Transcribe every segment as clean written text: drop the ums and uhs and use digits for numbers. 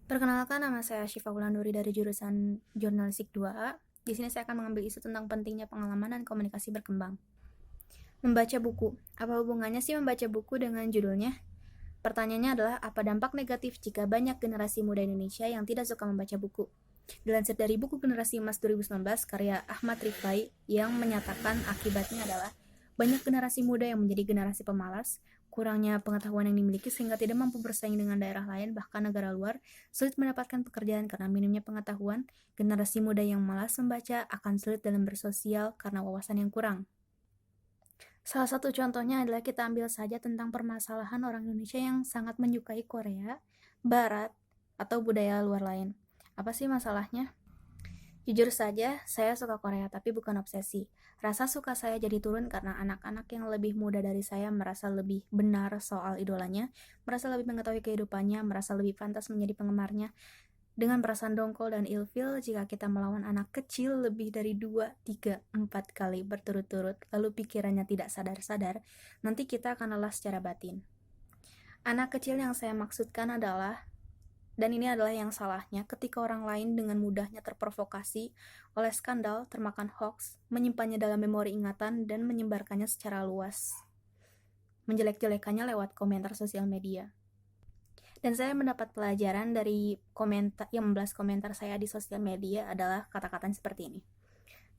Perkenalkan, nama saya Syifa Wulandari dari jurusan Jurnalistik 2A. Di sini saya akan mengambil isu tentang pentingnya pengalaman dan komunikasi berkembang. Membaca buku. Apa hubungannya sih membaca buku dengan judulnya? Pertanyaannya adalah, apa dampak negatif jika banyak generasi muda Indonesia yang tidak suka membaca buku? Dilansir dari buku Generasi Emas 2019 karya Ahmad Rifai yang menyatakan akibatnya adalah banyak generasi muda yang menjadi generasi pemalas, kurangnya pengetahuan yang dimiliki sehingga tidak mampu bersaing dengan daerah lain bahkan negara luar, sulit mendapatkan pekerjaan karena minimnya pengetahuan, generasi muda yang malas membaca akan sulit dalam bersosial karena wawasan yang kurang. Salah satu contohnya adalah kita ambil saja tentang permasalahan orang Indonesia yang sangat menyukai Korea, Barat, atau budaya luar lain. Apa sih masalahnya? Jujur saja, saya suka Korea tapi bukan obsesi. Rasa suka saya jadi turun karena anak-anak yang lebih muda dari saya merasa lebih benar soal idolanya, merasa lebih mengetahui kehidupannya, merasa lebih pantas menjadi penggemarnya. Dengan perasaan dongkol dan ilfil jika kita melawan anak kecil lebih dari 2, 3, 4 kali berturut-turut, lalu pikirannya tidak sadar-sadar, nanti kita akan lelah secara batin. Anak kecil yang saya maksudkan adalah, dan ini adalah yang salahnya, ketika orang lain dengan mudahnya terprovokasi oleh skandal, termakan hoax, menyimpannya dalam memori ingatan, dan menyebarkannya secara luas. Menjelek-jelekannya lewat komentar sosial media. Dan saya mendapat pelajaran dari komentar yang membalas komentar saya di sosial media adalah kata-kata seperti ini.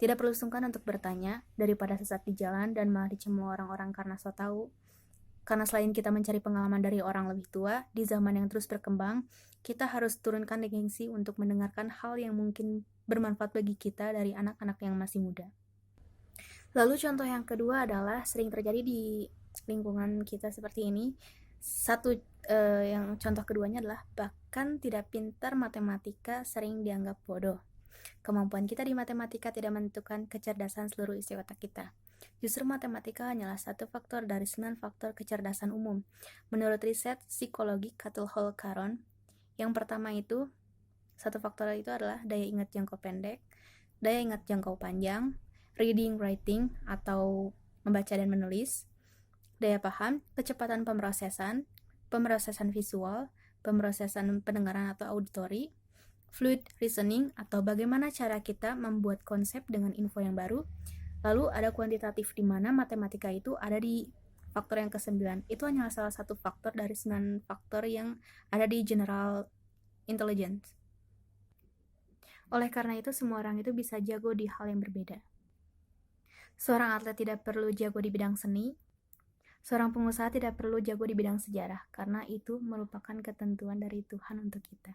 Tidak perlu sungkan untuk bertanya, daripada sesat di jalan dan malah dicemooh orang-orang karena so tahu. Karena selain kita mencari pengalaman dari orang lebih tua, di zaman yang terus berkembang, kita harus turunkan gengsi untuk mendengarkan hal yang mungkin bermanfaat bagi kita dari anak-anak yang masih muda. Lalu contoh yang kedua adalah sering terjadi di lingkungan kita seperti ini. Yang contoh keduanya adalah bahkan tidak pintar matematika sering dianggap bodoh. Kemampuan kita di matematika tidak menentukan kecerdasan seluruh isi otak kita. Justru matematika hanyalah satu faktor dari 9 faktor kecerdasan umum. Menurut riset psikologi Catul Hall Caron, yang pertama itu, satu faktor itu adalah daya ingat jangkau pendek, daya ingat jangkau panjang, reading, writing, atau membaca dan menulis, daya paham, kecepatan pemrosesan visual, pemrosesan pendengaran atau auditori, fluid reasoning atau bagaimana cara kita membuat konsep dengan info yang baru. Lalu ada kuantitatif di mana matematika itu ada di faktor yang ke-9. Itu hanya salah satu faktor dari 9 faktor yang ada di general intelligence. Oleh karena itu semua orang itu bisa jago di hal yang berbeda. Seorang atlet tidak perlu jago di bidang seni, seorang pengusaha tidak perlu jago di bidang sejarah, karena itu merupakan ketentuan dari Tuhan untuk kita.